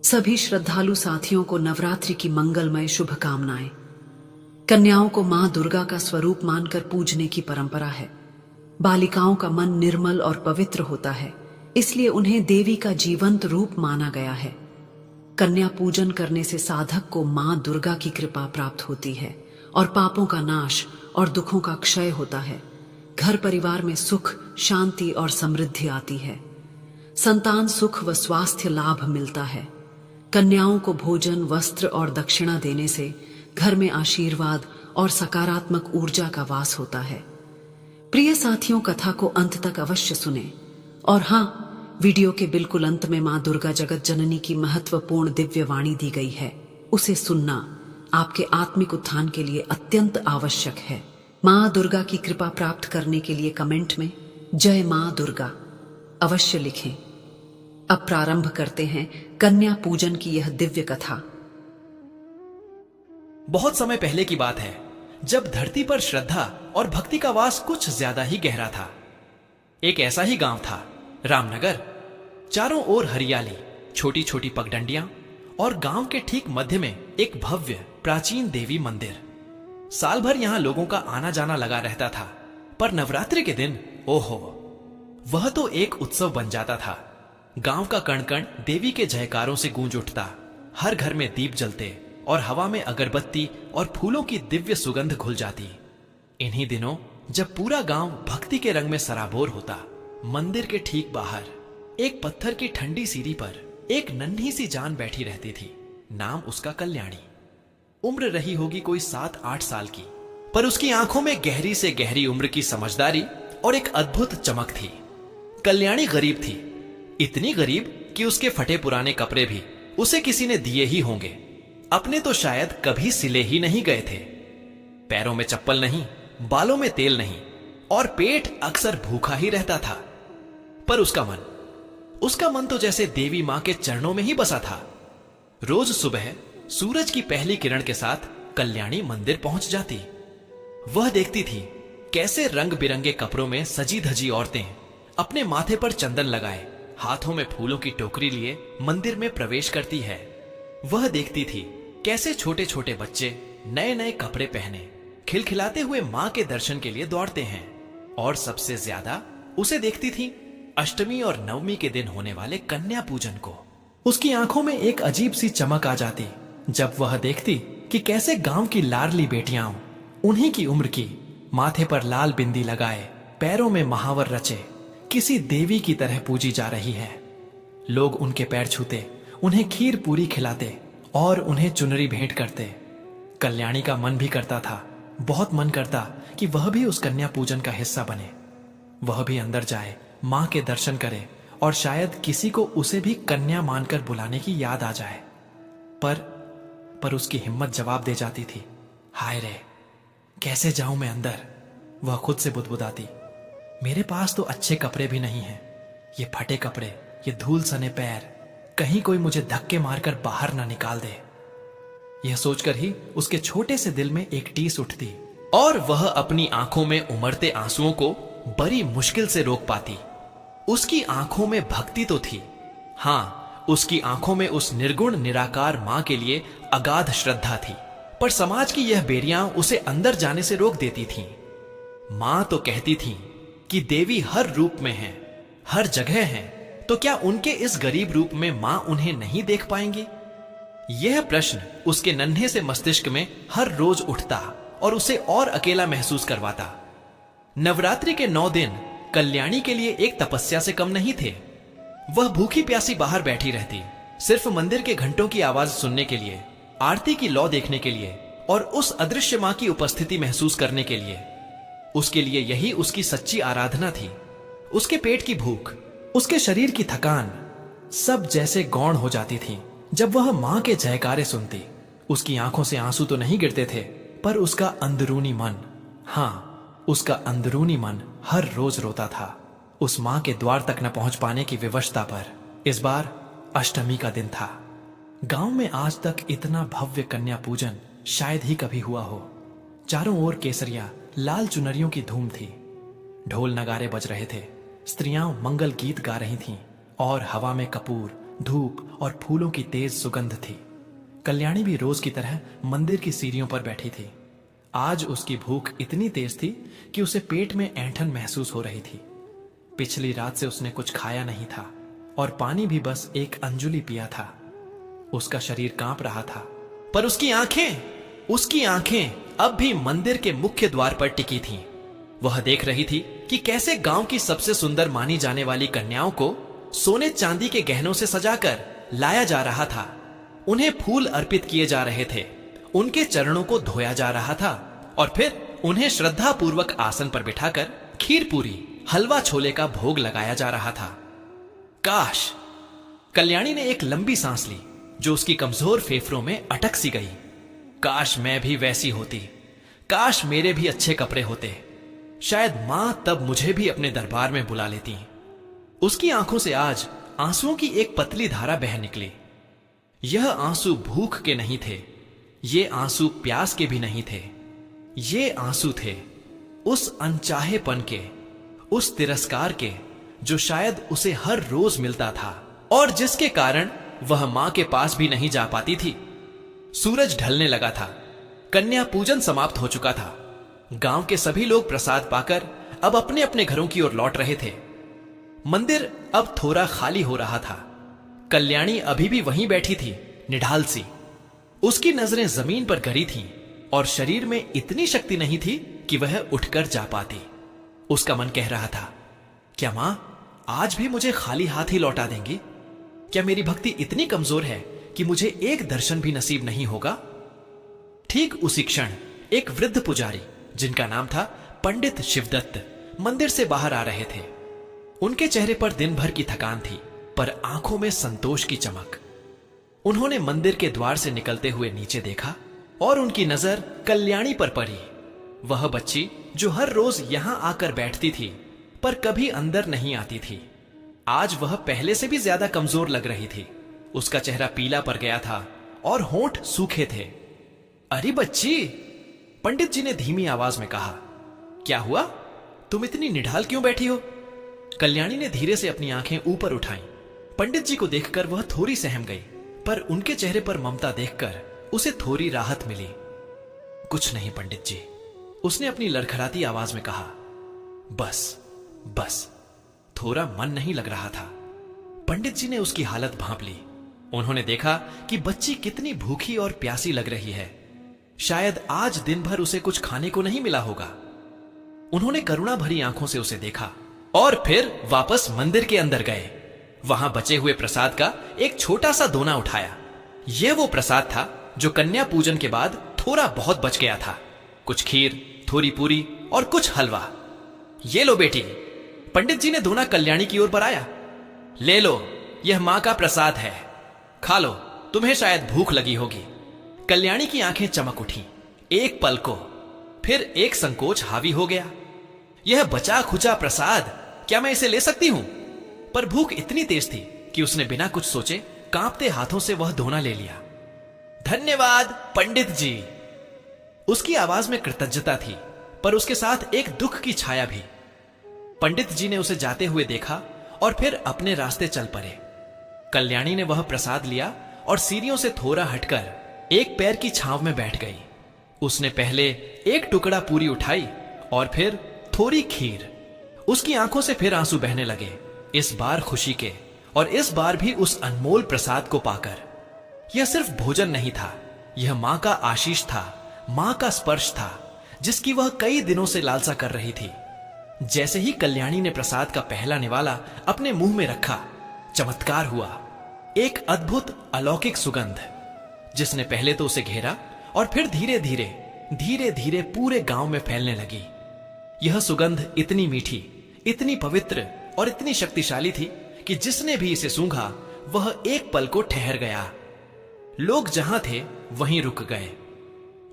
सभी श्रद्धालु साथियों को नवरात्रि की मंगलमय शुभकामनाएं। कन्याओं को मां दुर्गा का स्वरूप मानकर पूजने की परंपरा है। बालिकाओं का मन निर्मल और पवित्र होता है, इसलिए उन्हें देवी का जीवंत रूप माना गया है। कन्या पूजन करने से साधक को मां दुर्गा की कृपा प्राप्त होती है और पापों का नाश और दुखों का क्षय होता है। घर परिवार में सुख, शांति और समृद्धि आती है। संतान सुख व स्वास्थ्य लाभ मिलता है। कन्याओं को भोजन, वस्त्र और दक्षिणा देने से घर में आशीर्वाद और सकारात्मक ऊर्जा का वास होता है। प्रिय साथियों, कथा को अंत तक अवश्य सुने और हाँ, वीडियो के बिल्कुल अंत में मां दुर्गा जगत जननी की महत्वपूर्ण दिव्य वाणी दी गई है। उसे सुनना आपके आत्मिक उत्थान के लिए अत्यंत आवश्यक है। मां दुर्गा की कृपा प्राप्त करने के लिए कमेंट में जय मां दुर्गा अवश्य लिखें। अब प्रारंभ करते हैं कन्या पूजन की यह दिव्य कथा। बहुत समय पहले की बात है, जब धरती पर श्रद्धा और भक्ति का वास कुछ ज्यादा ही गहरा था। एक ऐसा ही गांव था, रामनगर। चारों ओर हरियाली, छोटी छोटी पगडंडियां और गांव के ठीक मध्य में एक भव्य प्राचीन देवी मंदिर। साल भर यहां लोगों का आना जाना लगा रहता था, पर नवरात्रि के दिन ओहो, वह तो एक उत्सव बन जाता था। गांव का कण कण देवी के जयकारों से गूंज उठता। हर घर में दीप जलते और हवा में अगरबत्ती और फूलों की दिव्य सुगंध घुल जाती। इन्हीं दिनों जब पूरा गांव भक्ति के रंग में सराबोर होता, मंदिर के ठीक बाहर एक पत्थर की ठंडी सीढ़ी पर एक नन्ही सी जान बैठी रहती थी। नाम उसका कल्याणी। उम्र रही होगी कोई 7-8 साल की, पर उसकी आंखों में गहरी से गहरी उम्र की समझदारी और एक अद्भुत चमक थी। कल्याणी गरीब थी, इतनी गरीब कि उसके फटे पुराने कपड़े भी उसे किसी ने दिए ही होंगे। अपने तो शायद कभी सिले ही नहीं गए थे। पैरों में चप्पल नहीं, बालों में तेल नहीं और पेट अक्सर भूखा ही रहता था। पर उसका मन तो जैसे देवी मां के चरणों में ही बसा था। रोज सुबह सूरज की पहली किरण के साथ कल्याणी मंदिर पहुंच जाती। वह देखती थी कैसे रंग बिरंगे कपड़ों में सजी धजी औरतें अपने माथे पर चंदन लगाए, हाथों में फूलों की टोकरी लिए मंदिर में प्रवेश करती है। वह देखती थी कैसे छोटे छोटे बच्चे नए नए कपड़े पहने खिलखिलाते हुए मां के दर्शन के लिए दौड़ते हैं। और सबसे ज्यादा उसे देखती थी अष्टमी और नवमी के दिन होने वाले कन्या पूजन को। उसकी आंखों में एक अजीब सी चमक आ जाती जब वह देखती कि कैसे गांव की लाडली बेटियां उन्हीं की उम्र की माथे पर लाल बिंदी लगाए, पैरों में महावर रचे किसी देवी की तरह पूजी जा रही है। लोग उनके पैर छूते, उन्हें खीर पूरी खिलाते और उन्हें चुनरी भेंट करते। कल्याणी का मन भी करता था, बहुत मन करता कि वह भी उस कन्या पूजन का हिस्सा बने। वह भी अंदर जाए, मां के दर्शन करे और शायद किसी को उसे भी कन्या मानकर बुलाने की याद आ जाए। पर उसकी हिम्मत जवाब दे जाती थी। हाय रे, कैसे जाऊं मैं अंदर? वह खुद से बुदबुदाती। मेरे पास तो अच्छे कपड़े भी नहीं हैं। ये फटे कपड़े, ये धूल सने पैर, कहीं कोई मुझे धक्के मारकर बाहर ना निकाल दे। यह सोचकर ही उसके छोटे से दिल में एक टीस उठती और वह अपनी आंखों में उमड़ते आंसुओं को बड़ी मुश्किल से रोक पाती। उसकी आंखों में भक्ति तो थी, हां, उसकी आंखों में उस निर्गुण निराकार मां के लिए अगाध श्रद्धा थी, पर समाज की यह बेरियां उसे अंदर जाने से रोक देती थीं। मां तो कहती थीं कि देवी हर रूप में है, हर जगह है, तो क्या उनके इस गरीब रूप में मां उन्हें नहीं देख पाएंगी? यह प्रश्न उसके नन्हे से मस्तिष्क में हर रोज उठता और उसे और अकेला महसूस करवाता। नवरात्रि के 9 दिन कल्याणी के लिए एक तपस्या से कम नहीं थे। वह भूखी प्यासी बाहर बैठी रहती, सिर्फ मंदिर के घंटों की आवाज सुनने के लिए, आरती की लौ देखने के लिए और उस अदृश्य मां की उपस्थिति महसूस करने के लिए। उसके लिए यही उसकी सच्ची आराधना थी। उसके पेट की भूख, उसके शरीर की थकान सब जैसे गौण हो जाती थी जब वह मां के जयकारे सुनती। उसकी आंखों से आंसू तो नहीं गिरते थे, पर उसका अंदरूनी मन, हां, उसका अंदरूनी मन हर रोज रोता था उस मां के द्वार तक न पहुंच पाने की विवशता पर। इस बार अष्टमी का दिन था। गांव में आज तक इतना भव्य कन्या पूजन शायद ही कभी हुआ हो। चारों ओर केसरिया, लाल चुनरियों की धूम थी। ढोल नगारे बज रहे थे, स्त्रियां मंगल गीत गा रही थीं और हवा में कपूर, धूप और फूलों की तेज सुगंध थी। कल्याणी भी रोज की तरह मंदिर की सीढ़ियों पर बैठी थी। आज उसकी भूख इतनी तेज थी कि उसे पेट में ऐंठन महसूस हो रही थी। पिछली रात से उसने कुछ खाया नहीं था और पानी भी बस एक अंजुली पिया था। उसका शरीर कांप रहा था, पर उसकी आंखें अब भी मंदिर के मुख्य द्वार पर टिकी थीं। वह देख रही थी कि कैसे गांव की सबसे सुंदर मानी जाने वाली कन्याओं को सोने चांदी के गहनों से सजाकर लाया जा रहा था। उन्हें फूल अर्पित किए जा रहे थे, उनके चरणों को धोया जा रहा था और फिर उन्हें श्रद्धा पूर्वक आसन पर बिठाकर खीर पूरी, हलवा छोले का भोग लगाया जा रहा था। काश! कल्याणी ने एक लंबी सांस ली जो उसकी कमजोर फेफड़ों में अटक सी गई। काश मैं भी वैसी होती, काश मेरे भी अच्छे कपड़े होते, शायद मां तब मुझे भी अपने दरबार में बुला लेती। उसकी आंखों से आज आंसुओं की एक पतली धारा बह निकली। यह आंसू भूख के नहीं थे, ये आंसू प्यास के भी नहीं थे, ये आंसू थे उस अनचाहेपन के, उस तिरस्कार के जो शायद उसे हर रोज मिलता था और जिसके कारण वह मां के पास भी नहीं जा पाती थी। सूरज ढलने लगा था, कन्या पूजन समाप्त हो चुका था। गांव के सभी लोग प्रसाद पाकर अब अपने अपने घरों की ओर लौट रहे थे। मंदिर अब थोड़ा खाली हो रहा था। कल्याणी अभी भी वहीं बैठी थी, निढाल सी। उसकी नजरें जमीन पर गिरी थीं और शरीर में इतनी शक्ति नहीं थी कि वह उठकर जा पाती। उसका मन कह रहा था, क्या मां आज भी मुझे खाली हाथ ही लौटा देंगी? क्या मेरी भक्ति इतनी कमजोर है कि मुझे एक दर्शन भी नसीब नहीं होगा? ठीक उसी क्षण एक वृद्ध पुजारी, जिनका नाम था पंडित शिवदत्त, मंदिर से बाहर आ रहे थे। उनके चेहरे पर दिन भर की थकान थी, पर आंखों में संतोष की चमक। उन्होंने मंदिर के द्वार से निकलते हुए नीचे देखा और उनकी नजर कल्याणी पर पड़ी। वह बच्ची जो हर रोज यहां आकर बैठती थी पर कभी अंदर नहीं आती थी, आज वह पहले से भी ज्यादा कमजोर लग रही थी। उसका चेहरा पीला पड़ गया था और होंठ सूखे थे। अरे बच्ची, पंडित जी ने धीमी आवाज में कहा, क्या हुआ? तुम इतनी निढाल क्यों बैठी हो? कल्याणी ने धीरे से अपनी आंखें ऊपर उठाई। पंडित जी को देखकर वह थोड़ी सहम गई, पर उनके चेहरे पर ममता देखकर उसे थोड़ी राहत मिली। कुछ नहीं पंडित जी, उसने अपनी लड़खड़ाती आवाज में कहा। बस थोड़ा मन नहीं लग रहा था। पंडित जी ने उसकी हालत भांप ली। उन्होंने देखा कि बच्ची कितनी भूखी और प्यासी लग रही है। शायद आज दिन भर उसे कुछ खाने को नहीं मिला होगा। उन्होंने करुणा भरी आंखों से उसे देखा और फिर वापस मंदिर के अंदर गए। वहां बचे हुए प्रसाद का एक छोटा सा दोना उठाया। यह वो प्रसाद था जो कन्या पूजन के बाद थोड़ा बहुत बच गया था। कुछ खीर, थोड़ी पूरी और कुछ हलवा। ये लो बेटी, पंडित जी ने दोना कल्याणी की ओर बढ़ाया। ले लो, यह मां का प्रसाद है, खा लो, तुम्हें शायद भूख लगी होगी। कल्याणी की आंखें चमक उठी। एक पल को फिर एक संकोच हावी हो गया। यह बचा खुचा प्रसाद, क्या मैं इसे ले सकती हूं? पर भूख इतनी तेज थी कि उसने बिना कुछ सोचे कांपते हाथों से वह दोना ले लिया। धन्यवाद पंडित जी। उसकी आवाज में कृतज्ञता थी, पर उसके साथ एक दुख की छाया भी। पंडित जी ने उसे जाते हुए देखा और फिर अपने रास्ते चल पड़े। कल्याणी ने वह प्रसाद लिया और सीढ़ियों से थोड़ा हटकर एक पैर की छांव में बैठ गई। उसने पहले एक टुकड़ा पूरी उठाई और फिर थोड़ी खीर। उसकी आंखों से फिर आंसू बहने लगे, इस बार खुशी के और इस बार भी उस अनमोल प्रसाद को पाकर। यह सिर्फ भोजन नहीं था, यह मां का आशीष था, मां का स्पर्श था, जिसकी वह कई दिनों से लालसा कर रही थी। जैसे ही कल्याणी ने प्रसाद का पहला निवाला अपने मुंह में रखा, चमत्कार हुआ। एक अद्भुत अलौकिक सुगंध, जिसने पहले तो उसे घेरा और फिर धीरे धीरे पूरे गांव में फैलने लगी। यह सुगंध इतनी मीठी, इतनी पवित्र और इतनी शक्तिशाली थी कि जिसने भी इसे सूंघा वह एक पल को ठहर गया। लोग जहां थे वहीं रुक गए।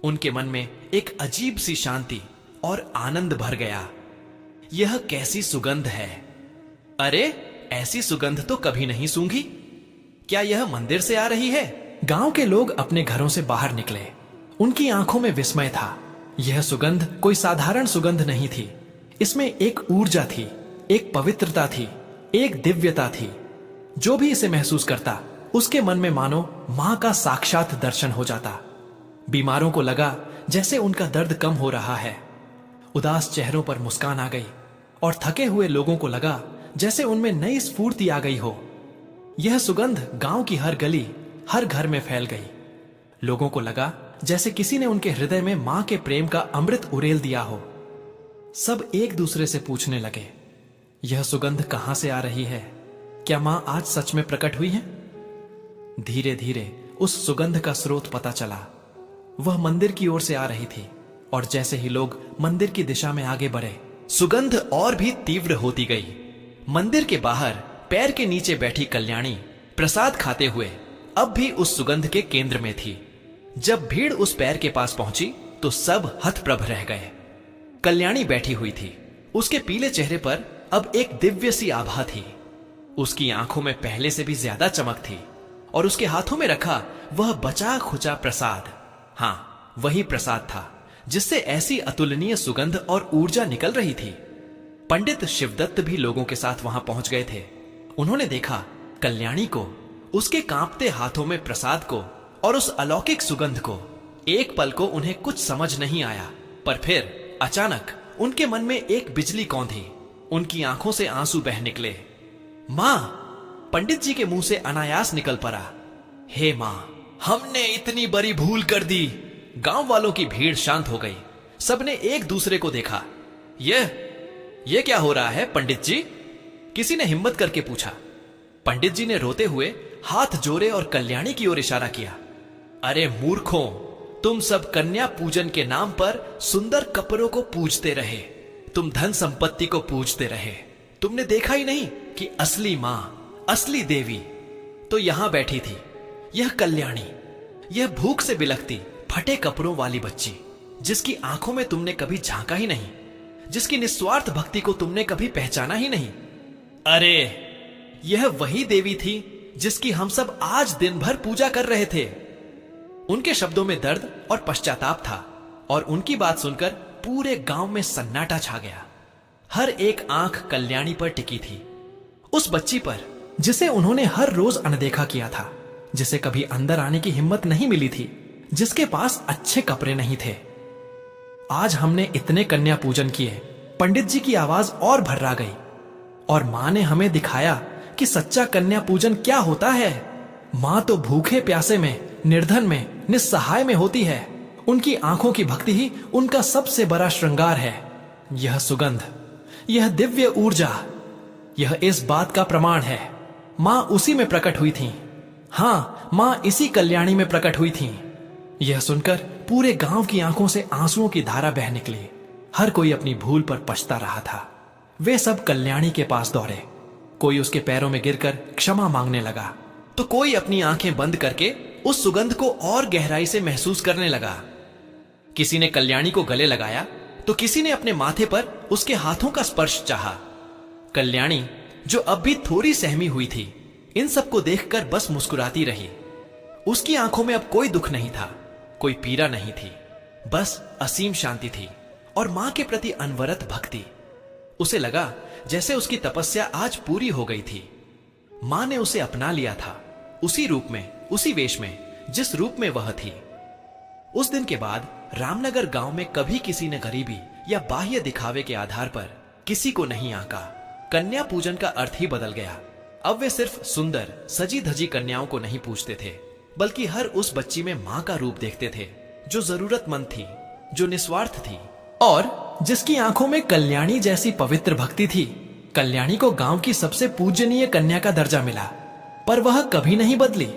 उनके मन में एक अजीब सी शांति और आनंद भर गया। यह कैसी सुगंध है? अरे, ऐसी सुगंध तो कभी नहीं सूंघी। क्या यह मंदिर से आ रही है? गांव के लोग अपने घरों से बाहर निकले। उनकी आंखों में विस्मय था। यह सुगंध कोई साधारण सुगंध नहीं थी। इसमें एक ऊर्जा थी, एक पवित्रता थी, एक दिव्यता थी। जो भी इसे महसूस करता उसके मन में मानो मां का साक्षात दर्शन हो जाता। बीमारों को लगा जैसे उनका दर्द कम हो रहा है। उदास चेहरों पर मुस्कान आ गई और थके हुए लोगों को लगा जैसे उनमें नई स्फूर्ति आ गई हो। यह सुगंध गांव की हर गली, हर घर में फैल गई। लोगों को लगा जैसे किसी ने उनके हृदय में मां के प्रेम का अमृत उड़ेल दिया हो। सब एक दूसरे से पूछने लगे, यह सुगंध कहां से आ रही है? क्या मां आज सच में प्रकट हुई है? धीरे धीरे उस सुगंध का स्रोत पता चला। वह मंदिर की ओर से आ रही थी और जैसे ही लोग मंदिर की दिशा में आगे बढ़े, सुगंध और भी तीव्र होती गई। मंदिर के बाहर पैर के नीचे बैठी कल्याणी प्रसाद खाते हुए अब भी उस सुगंध के केंद्र में थी। जब भीड़ उस पैर के पास पहुंची तो सब हतप्रभ रह गए। कल्याणी बैठी हुई थी। उसके पीले चेहरे पर अब एक दिव्य सी आभा थी। उसकी आंखों में पहले से भी ज्यादा चमक थी और उसके हाथों में रखा वह बचा खुचा प्रसाद, हाँ वही प्रसाद था जिससे ऐसी अतुलनीय सुगंध और ऊर्जा निकल रही थी। पंडित शिवदत्त भी लोगों के साथ वहां पहुंच गए थे। उन्होंने देखा कल्याणी को, उसके कांपते हाथों में प्रसाद को और उस अलौकिक सुगंध को। एक पल को उन्हें कुछ समझ नहीं आया, पर फिर अचानक उनके मन में एक बिजली कौंधी। उनकी आंखों से आंसू बह निकले। मां! पंडित जी के मुंह से अनायास निकल पड़ा, हे मां, हमने इतनी बड़ी भूल कर दी। गांव वालों की भीड़ शांत हो गई। सबने एक दूसरे को देखा। यह क्या हो रहा है पंडित जी? किसी ने हिम्मत करके पूछा। पंडित जी ने रोते हुए हाथ जोड़े और कल्याणी की ओर इशारा किया। अरे मूर्खों, तुम सब कन्या पूजन के नाम पर सुंदर कपड़ों को पूजते रहे, तुम धन संपत्ति को पूजते रहे। तुमने देखा ही नहीं कि असली मां, असली देवी तो यहां बैठी थी। यह कल्याणी, यह भूख से बिलखती फटे कपड़ों वाली बच्ची, जिसकी आंखों में तुमने कभी झांका ही नहीं, जिसकी निस्वार्थ भक्ति को तुमने कभी पहचाना ही नहीं। अरे यह वही देवी थी जिसकी हम सब आज दिन भर पूजा कर रहे थे। उनके शब्दों में दर्द और पश्चाताप था और उनकी बात सुनकर पूरे गांव में सन्नाटा छा गया। हर एक आंख कल्याणी पर टिकी थी, उस बच्ची पर जिसे उन्होंने हर रोज अनदेखा किया था, जिसे कभी अंदर आने की हिम्मत नहीं मिली थी, जिसके पास अच्छे कपड़े नहीं थे। आज हमने इतने कन्या पूजन किए, पंडित जी की आवाज और भर्रा गई और मां ने हमें दिखाया कि सच्चा कन्या पूजन क्या होता है। मां तो भूखे प्यासे में, निर्धन में, निस्सहाय में होती है। उनकी आंखों की भक्ति ही उनका सबसे बड़ा श्रृंगार है। यह सुगंध, यह दिव्य ऊर्जा, यह इस बात का प्रमाण है, मां उसी में प्रकट हुई थी। हाँ, मां इसी कल्याणी में प्रकट हुई थी। यह सुनकर पूरे गांव की आंखों से आंसुओं की धारा बह निकली। हर कोई अपनी भूल पर पछता रहा था। वे सब कल्याणी के पास दौड़े। कोई उसके पैरों में गिरकर क्षमा मांगने लगा, तो कोई अपनी आंखें बंद करके उस सुगंध को और गहराई से महसूस करने लगा। किसी ने कल्याणी को गले लगाया तो किसी ने अपने माथे पर उसके हाथों का स्पर्श चाहा। कल्याणी, जो अब भी थोड़ी सहमी हुई थी, इन सबको देखकर बस मुस्कुराती रही। उसकी आंखों में अब कोई दुख नहीं था, कोई पीड़ा नहीं थी, बस असीम शांति थी और मां के प्रति अनवरत भक्ति। उसे लगा जैसे उसकी तपस्या आज पूरी हो गई थी। मां ने उसे अपना लिया था, उसी रूप में, उसी वेश में, जिस रूप में वह थी। उस दिन के बाद रामनगर गांव में कभी किसी ने गरीबी या बाह्य दिखावे के आधार पर किसी को नहीं आंका। कन्या पूजन का अर्थ ही बदल गया। अब वे सिर्फ सुंदर सजी धजी कन्याओं को नहीं पूजते थे, बल्कि हर उस बच्ची में मां का रूप देखते थे, जो जरूरतमंद थी, जो निस्वार्थ थी और जिसकी आंखों में कल्याणी जैसी पवित्र भक्ति थी। कल्याणी को गांव की सबसे पूजनीय कन्या का दर्जा मिला, पर वह कभी नहीं बदली।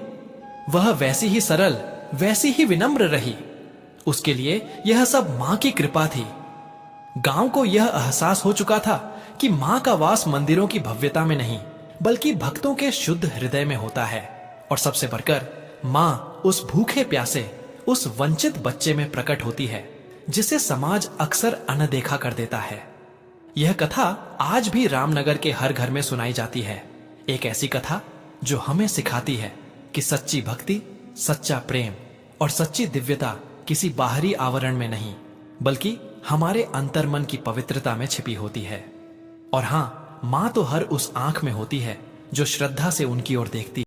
वह वैसी ही सरल, वैसी ही विनम्र रही। उसके लिए यह सब मां की कृपा थी। गांव को यह एहसास हो चुका था कि मां का वास मंदिरों की भव्यता में नहीं, बल्कि भक्तों के शुद्ध हृदय में होता है। और सबसे बढ़कर मां उस भूखे प्यासे, उस वंचित बच्चे में प्रकट होती है, जिसे समाज अक्सर अनदेखा कर देता है। यह कथा आज भी रामनगर के हर घर में सुनाई जाती है। एक ऐसी कथा जो हमें सिखाती है कि सच्ची भक्ति, सच्चा प्रेम और सच्ची दिव्यता किसी बाहरी आवरण में नहीं, बल्कि हमारे अंतर्मन की पवित्रता में छिपी होती है। और हां, मां तो हर उस आंख में होती है जो श्रद्धा से उनकी ओर देखती